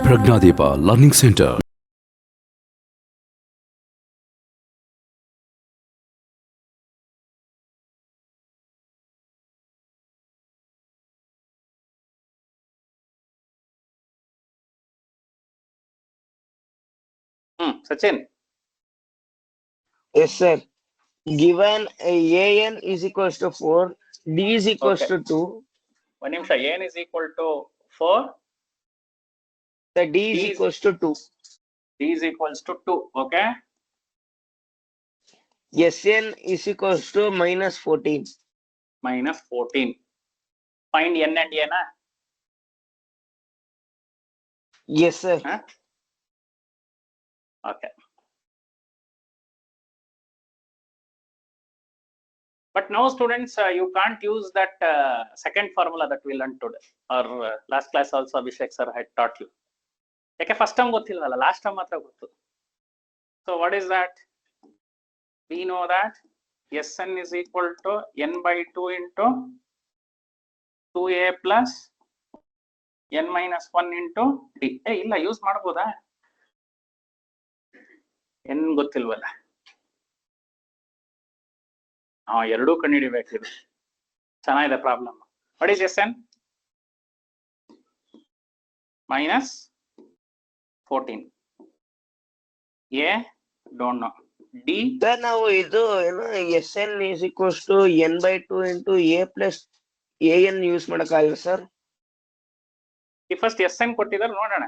ಪ್ರಜ್ಞಾದೀಪ learning centre. Sachin. Yes, sir. Given an is equals to 4, d is equals Okay. to 2. One nimsha. N is equal to 4. The d is equals to 2. D is equals to 2. Okay. Sn is equals to minus 14. Minus 14. Find N and N. Yes, sir. Huh? Okay. But now students, you can't use that second formula that we learned today, or last class also Abhishek sir had taught you. Yake first time gothilvalla, last time matra gottu. So what is that? We know that Sn is equal to n by 2 into 2a plus n minus 1 into d. Illa use ಮಾಡಬಹುದಾ? n ಗೊತ್ತಿಲ್ವಲ್ಲ. ಎರಡೂ ಕಂಡುಹಿಡಿಬೇಕಿದೆ. ಚೆನ್ನಾಗಿದೆ problem. What is Sn? Minus 14. A, don't know. D. Sir, ನಾವು ಇದು ಏನು Sn is equals to n by 2 into a plus an use ಮಾಡಕ್ಕಾಗಲ್ಲ sir? ಈ first Sn ಕೊಟ್ಟಿದ್ದಾರೆ ನೋಡೋಣ.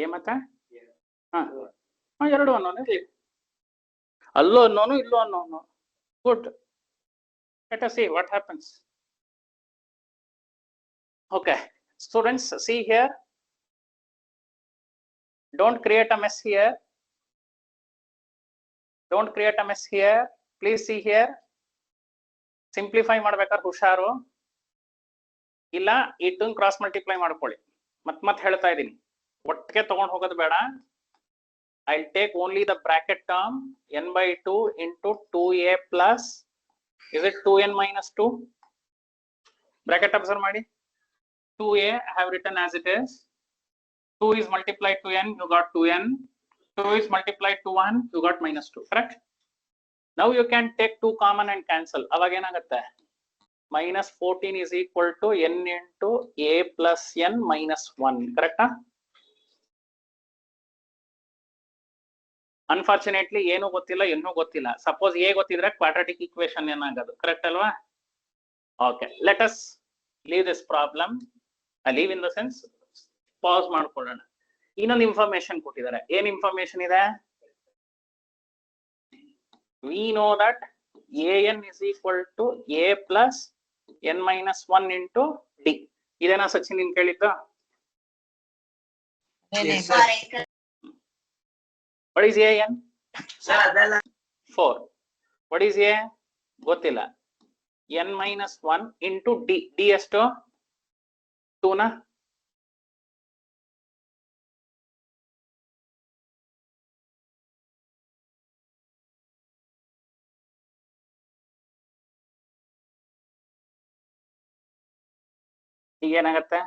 ಏ ಮತ್ತೆ ಎರಡು ಅನ್ನೋನು ಇರ್ಲಿ, ಅಲ್ಲೋ ಅನ್ನೋನು ಇಲ್ಲೋ ಅನ್ನೋನು. Good. Let us see what happens. Okay, students, see here. Don't create a mess here. Don't create a mess here. Please see here. Simplify ಮಾಡ್ಬೇಕಾದ್ರೆ ಹುಷಾರು, ಇಲ್ಲ ಇಟ್ಟನ್ನು ಕ್ರಾಸ್ ಮಲ್ಟಿಪ್ಲೈ ಮಾಡ್ಕೊಳ್ಳಿ. ಮತ್ ಹೇಳ್ತಾ ಇದ್ದೀನಿ, ಒಟ್ಟಿಗೆ ತಗೊಂಡು ಹೋಗೋದು ಬೇಡ. I'll take only the bracket term n by 2 into 2a plus, is it 2n minus 2? Bracket observe ಮಾಡಿ. 2a I have written as it is. 2 is multiplied to n, you got 2n. 2 is multiplied to 1, you got minus 2, correct? Now you can take 2 common and cancel. ಅವಾಗ ಏನಾಗುತ್ತೆ? Minus 14 is equal to n into a plus n minus 1, correct? Unfortunately ಏನು ಗೊತ್ತಿಲ್ಲ, ಏನೂ ಗೊತ್ತಿಲ್ಲ. Suppose A ಗೊತ್ತಿದ್ರೆ quadratic equation ಏನಾಗೋದು, correct ಅಲ್ವಾ? Okay, let us leave this problem. Live in the sense pass ಮಾಡ್ಕೊಳ್ಳೋಣ. ಇನ್ನೊಂದು ಇನ್ಫಾರ್ಮೇಶನ್ ಕೊಟ್ಟಿದ್ದಾರೆ. ಏನ್ ಇನ್ಫಾರ್ಮೇಶನ್ ಇದೆ? We know that an is equal to a plus n minus 1 into d. ಇದೇನಾ ಸಚಿನ್ ನೀನ್ ಕೇಳಿದ್ದ? What is an? 4. What is a? ಗೊತ್ತಿಲ್ಲ. n minus 1 into d. d ಎಷ್ಟು? 2 ನಾ? ಈಗ ಏನಾಗತ್ತೆ?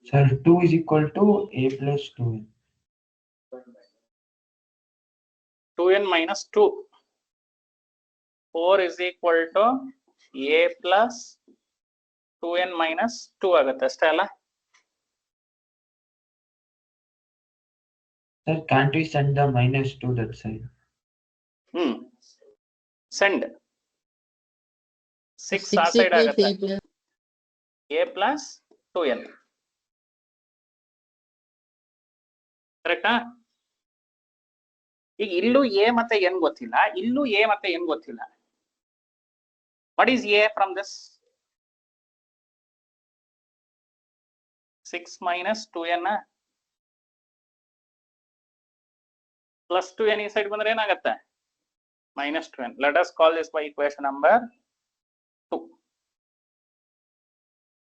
Sir, 2 is equal to a plus 2n. 2n minus 2. 4 is equal to a plus 2n minus 2 ಆಗುತ್ತೆ ಅಷ್ಟೇ ಅಲ್ಲ? Sir, can't we send the minus to that side? Send 6 ಆ side ಆಗುತ್ತೆ. a plus 2n, ಕರೆಕ್ಟಾ? ಈಗ ಇಲ್ಲೂ a ಮತ್ತೆ n ಗೊತ್ತಿಲ್ಲ, ಇಲ್ಲೂ a ಮತ್ತೆ n ಗೊತ್ತಿಲ್ಲ. What is a from this? 6 minus 2n plus 2n ಈ ಸೈಡ್ ಬಂದ್ರೆ ಏನಾಗತ್ತೆ? minus 2n. Let us call this by equation number 2.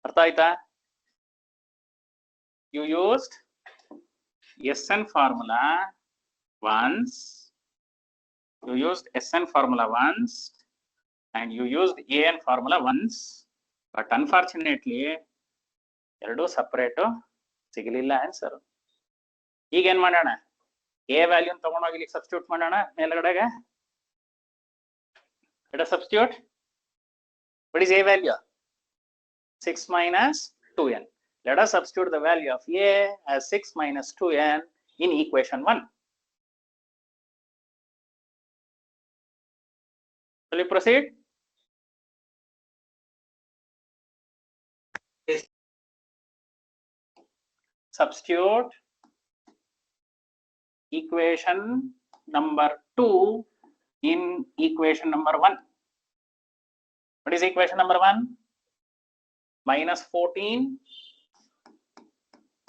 ಅರ್ಥ ಆಯ್ತಾ? You used Sn formula once, you used SN formula once, and you used AN formula once, but unfortunately ಎರಡು separate ಸಿಗಲಿಲ್ಲ answer. ಈಗ ಏನ್ ಮಾಡೋಣ, ಎ ವ್ಯಾಲ್ಯೂ ತಗೊಂಡೋಗಿ ಇಲ್ಲಿ substitute ಮಾಡೋಣ ಮೇಲ್ಗಡೆಗೆ. let us substitute. What is a value? 6 minus 2n. Let us substitute the value of a as 6 minus 2n in equation 1. Will you proceed? Yes. Substitute equation number 2 in equation number 1. What is equation number 1? Minus 14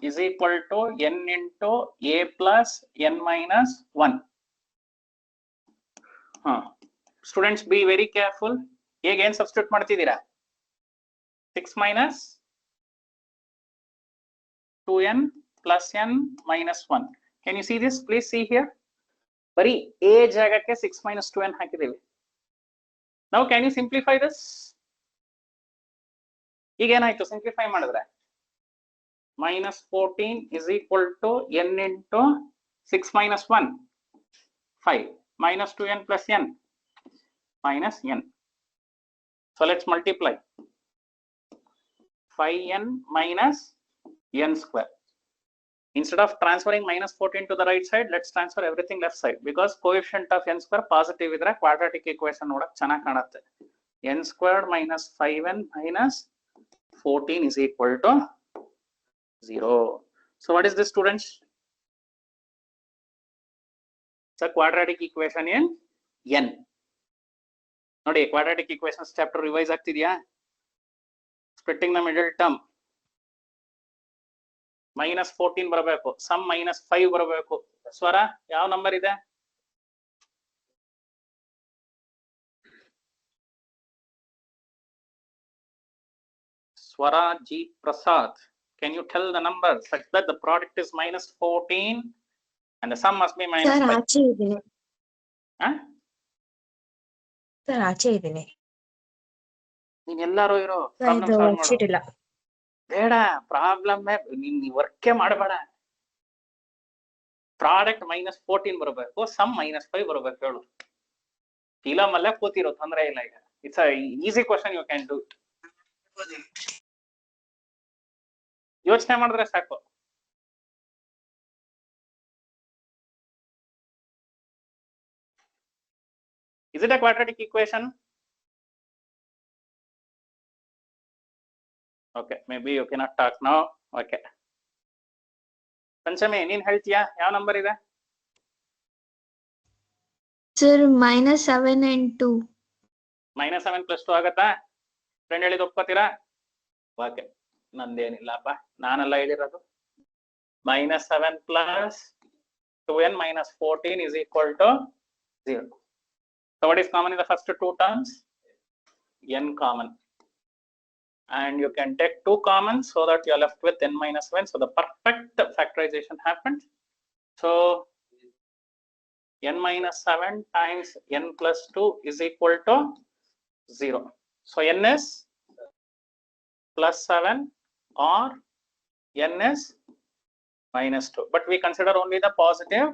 is equal to n into a plus n minus 1. Students, be very careful. Again substitute ಮಾಡ್ತಿದ್ದೀರಾ. 6 minus 2n plus n minus 1. Can you see this? Please see here. ಬರೀ a ಜಾಗಕ್ಕೆ 6 minus 2n ಹಾಕಿದ್ದೀವಿ. Now can you simplify this? ಈಗ ಏನಾಯ್ತು simplify ಮಾಡಿದ್ರೆ minus 14 is equal to n into 6 minus 1, 5, minus 2n plus n minus n. So let's multiply 5n minus n square. Instead of transferring minus 14 to the right side, let's transfer everything left side, because coefficient of n square positive idre quadratic equation ನೋಡಕ್ಕೆ ಚೆನ್ನಾಗಿ ಕಾಣುತ್ತೆ. n squared minus 5n minus 14 is equal to 0. So what is this, students? It's a quadratic equation in n. ನೋಡಿ quadratic equations chapter revise ಆಗ್ತಿದ್ಯಾ? Splitting the middle term minus 14 ಬರಬೇಕು, sum minus 5 ಬರಬೇಕು. ಸ್ವರ ಯಾವ number ಇದೆ? Swara G Prasad, can you tell the number such that the product is minus 14 and the sum must be minus 5? Sir ಆಚೆ ಇದ್ದೀನಿ. Sir ಆಚೆ ಇದ್ದೀನಿ. ನೀನ್ ಎಲ್ಲಾರು ಇರೋ ಸರ್ ಪ್ರಾಬ್ಲಮ್ ಇದು ಸಾಲ್ವ್ ವರ್ಕ್ಶೀಟ್ ಮಾಡು. ಇಲ್ಲ. ಬೇಡ, ಪ್ರಾಬ್ಲಮ್ ನೀನ್ ವರ್ಕೇ ಮಾಡಬೇಡ. ಪ್ರಾಡಕ್ಟ್ minus 14 ಬರಬೇಕು, ಸಮ್ minus 5 ಬರಬೇಕು ಹೇಳು. ಫಿಲಮ್ ಅಲ್ಲೇ ಕೂತಿರೋ, ತೊಂದರೆ ಇಲ್ಲ. ಈಗ it's a easy question, you can do it. ಯೋಚನೆ ಮಾಡಿದ್ರೆ ಸಾಕು. Is it a quadratic equation? Okay, maybe you cannot talk now. Okay. Panchami, ನೀನ್ ಹೇಳ್ತೀಯಾ ಯಾವ ನಂಬರ್ ಇದೆ? Sir -7 and 2. -7 + 2 ಆಗತ್ತಾ? ಫ್ರೆಂಡ್ ಹೇಳಿದ್ ಒಪ್ಕೋತೀರಾ? ಓಕೆ, ನಂದೇನಿಲ್ಲಪ್ಪ, ನಾನೆಲ್ಲ ಹೇಳಿರೋದು. -7 plus 2n minus 14 is equal to 0. So what is common in the first two terms? n common. And you can take 2 common so that you are left with n minus 1. So the perfect factorization happened. So n minus 7 times n plus 2 is equal to 0. So n is plus 7 or n is minus 2. But we consider only the positive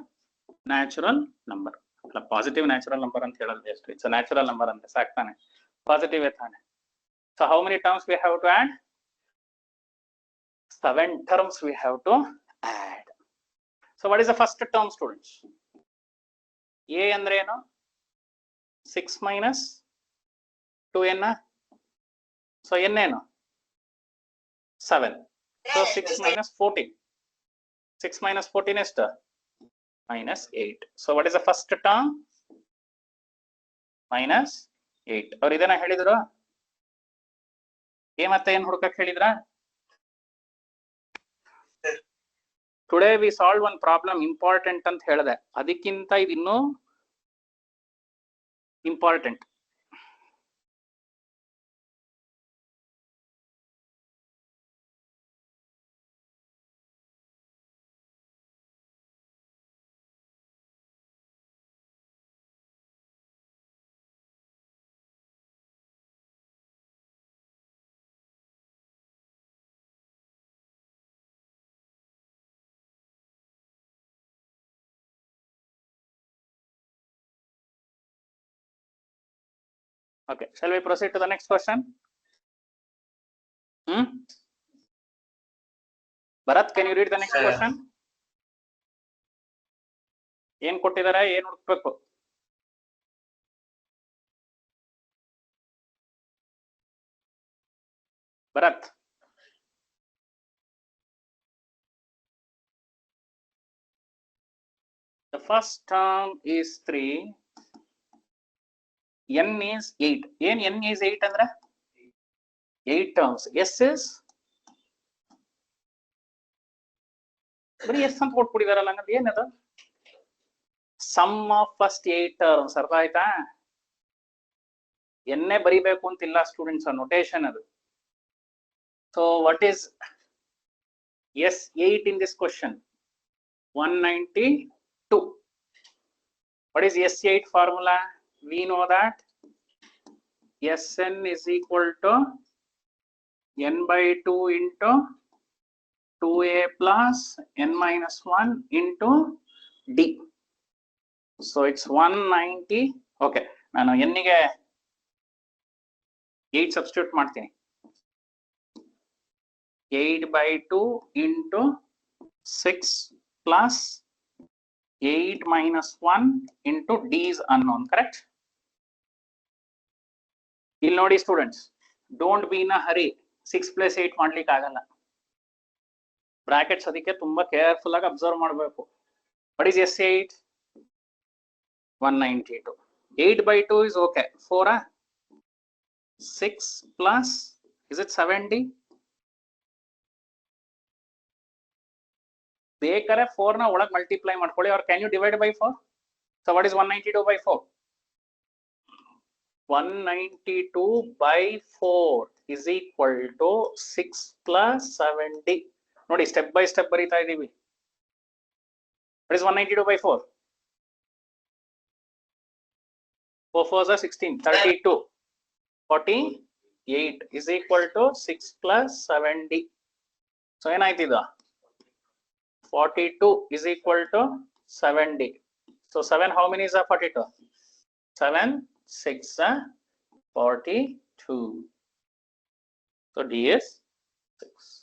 natural number. The positive natural number anta heladu just. It's a natural number ante saktane. Positive ethane. So how many terms we have to add? 7 terms we have to add. So what is the first term, students? A andre eno? 6 minus 2n. So n eno? 7. So 6 minus 14. 6 minus 14 is minus 8. So what is the first term? Minus 8. Or idena helidru? A ಮತ್ತೆ ಏನು ಹುಡುಕಕ್ಕೆ ಹೇಳಿದ್ರಾ? Today we solved one problem important ಅಂತ ಹೇಳಿದೆ. ಅದಕ್ಕಿಂತ ಇದು ಇನ್ನೂ important. Okay, shall we proceed to the next question? Bharat, can you read the next Sir. question? ಏನ್ ಕೊಟ್ಟಿದ್ದಾರೆ, ಏನ್ ಹುಡುಕ್ಬೇಕು? Bharat, the first term is 3, n is 8. ಏನ್ n is 8 ಅಂದ್ರೆ 8 terms. S is ಬರೀ S ಅಂತ ಕೊಟ್ಬಿಟ್ಟಿದಾರಲ್ಲ, ಹಂಗಂದ್ರೆ ಏನದು? Sum of first 8 terms. ಅರ್ಥ ಆಯ್ತಾ? ಎನ್ನೇ ಬರಿಬೇಕು ಅಂತಿಲ್ಲ ಸ್ಟೂಡೆಂಟ್ಸ್, ನೊಟೇಶನ್ ಅದು. So what is S8 in this question? 192. What is S8 formula? We know that Sn is equal to n by 2 into 2a plus n minus 1 into d. So it's 190. Okay, ನಾನು n ಗೆ 8 substitute ಮಾಡ್ತೀನಿ. 8 by 2 into 6 plus 8 minus 1 into d is unknown, correct? ಇಲ್ಲಿ ನೋಡಿ students, don't be in a Hari. 6 plus 8 ಮಾಡ್ಲಿಕ್ಕೆ ಆಗಲ್ಲ. Brackets ಅದಕ್ಕೆ ತುಂಬಾ careful ಆಗಿ ಅಬ್ಸರ್ವ್ ಮಾಡಬೇಕು. What is S8? 192. 8 by 2 is okay. 4 6 plus, is it 70? ಬೇಕಾರೆ 4 ನ ಒಳಗೆ ಮಲ್ಟಿಪ್ಲೈ ಮಾಡ್ಕೊಳ್ಳಿ, or can you divide by 4? So what is 192 by 4? 192 by 4 is equal to 6 plus 70. ನೋಡಿ, ಸ್ಟೆಪ್ ಬೈ ಸ್ಟೆಪ್ ಬರೀತಾ ಇದೀವಿ. What is 192 by 4? 4 4s are 16, 32. 48 is equal to 6 plus 70. So ಏನಾಯ್ತು ಇದು? 42 is equal to 70. So 7, how many is 42? 7 6 42. So D is 6.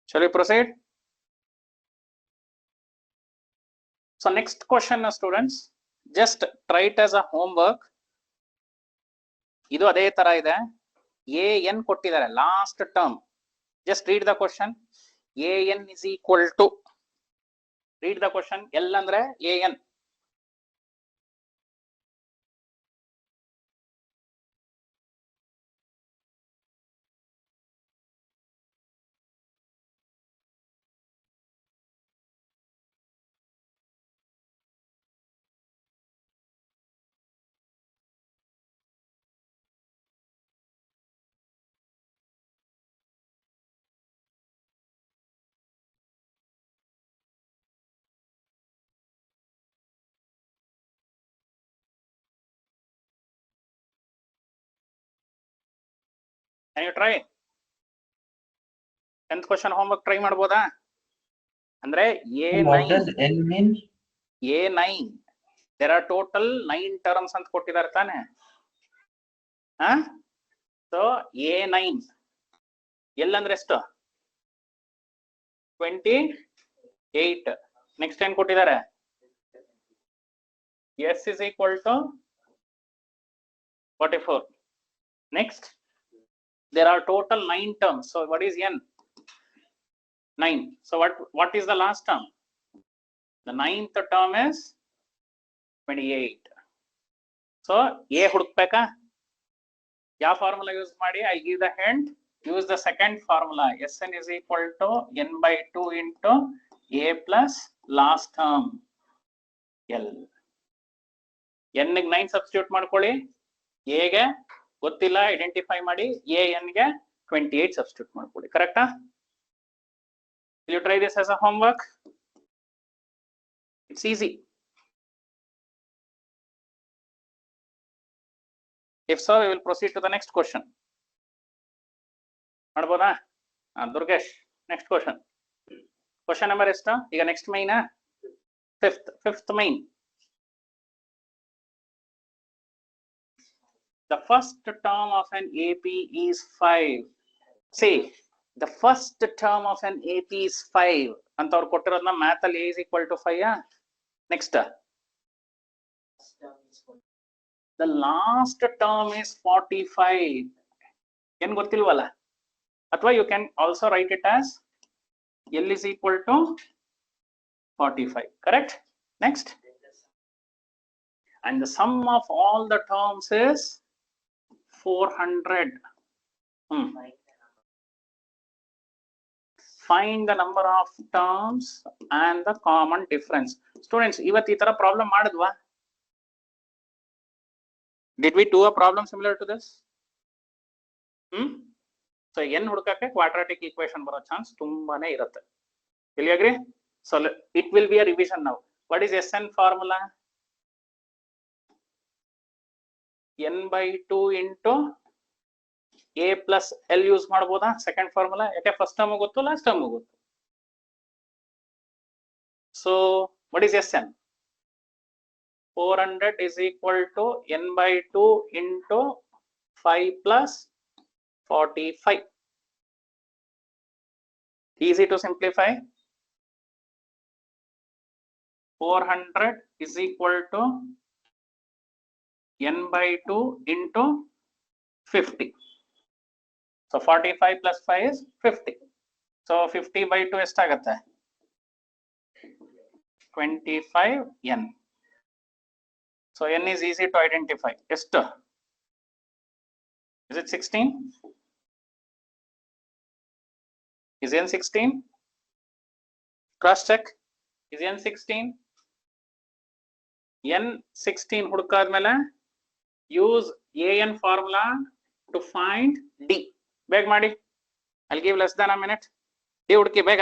Shall we proceed? So next question, students, just try it as a homework. ಇದು ಅದೇ ತರ ಇದೆ. an ಕೊಟ್ಟಿದ್ದಾರೆ last term. Just read the question. an is equal to, read the question. L ಅಂದ್ರೆ an. Can you try? 10th question homework try ಮಾಡಬಹುದಾ? ಅಂದ್ರೆ What does N mean? A9. There are total 9 terms ಅಂತ ಕೊಟ್ಟಿದ್ದಾರೆ ತಾನೆ. So A9. L ಅಂದ್ರೆ ಎಷ್ಟು? 28. Next ಏನ್ ಕೊಟ್ಟಿದ್ದಾರೆ? S is equal to 44. Next, there are total 9 terms. So what is n? 9. So what is the last term? The 9th term is 28. So a ಹುಡುಕ್ಬೇಕಾ? ಯಾವ formula use ಮಾಡಿ? I give the hint. Use the second formula. Sn is equal to n by 2 into a plus last term L. n ಗೆ 9 substitute ಮಾಡ್ಕೊಳ್ಳಿ. a ಗೆ ಗೊತ್ತಿಲ್ಲ, identify ಮಾಡಿ. an ಗೆ 28 substitute ಮಾಡ್ಕೊಳ್ಳಿ. ಕರೆಕ್ಟಾ? Will you try this as a homework? It's easy. If so, we will proceed to the next question. ಮಾಡ್ಬೋದಾ? Durgesh, next question. Question number ಎಷ್ಟು? ಈಗ next main fifth main. The first term of an AP is 5. See, the first term of an AP is 5 ಅಂತ ಅವ್ರು ಕೊಟ್ಟಿರೋದನ್ನ math ಅಲ್ಲಿ a is equal to 5. Next, the last term is 45. ಏನ್ ಗೊತ್ತಿಲ್ವಲ್ಲ? ಅಥವಾ you can also write it as L is equal to 45. Correct? Next, and the sum of all the terms is 400. Find the number of terms and the common difference. Students, ಇವತ್ತು ಈ ತರ problem ಮಾಡಿದ್ವಾ? Did we do a problem similar to this? So n ಹುಡುಕಕ್ಕೆ quadratic equation ಬರೋ chance ತುಂಬಾನೇ ಇರುತ್ತೆ. Will you agree? So it will be a revision now. What is Sn formula? n by 2 into a plus l use ಮಾಡಬಹುದಾ? Second formula. ಯಾಕೆ first term ಗೊತ್ತು, last term ಗೊತ್ತು. So what is Sn? 400 is equal to n by 2 into 5 plus 45. Easy to simplify. 400 is equal to n by 2 into 50. So 45 plus 5 is 50. So 50 by 2 ಎಷ್ಟಾಗತ್ತೆ? 25n. So n is easy to identify. ಎಷ್ಟು? Is it 16? Is n 16? Cross check. Is n 16? n 16 ಹುಡುಕಾದ್ಮೇಲೆ use an formula to find d. ಬೇಗ ಮಾಡಿ. I'll give less than a minute. d ಹುಡುಕಿ ಬೇಗ.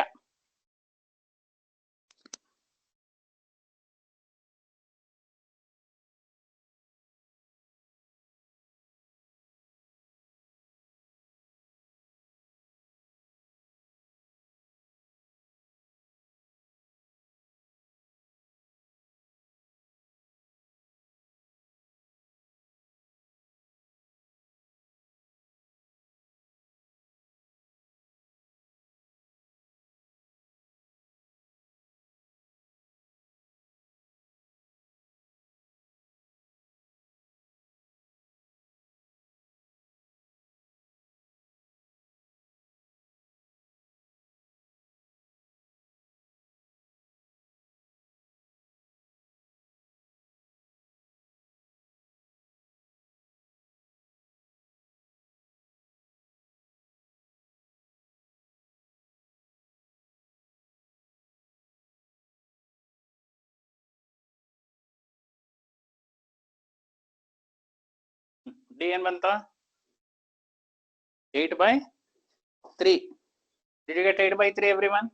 d ಏನ್ ಬಂತ? 8 by 3. Did you get 8 by 3 everyone?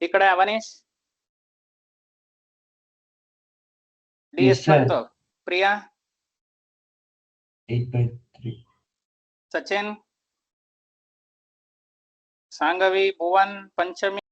ಈ ಕಡೆ Awanish d Yes, ಎಷ್ಟು ಬಂತು? ಪ್ರಿಯಾ 8 by 3. ಸಚಿನ್, ಸಾಂಗವಿ, ಭುವನ್, ಪಂಚಮಿ.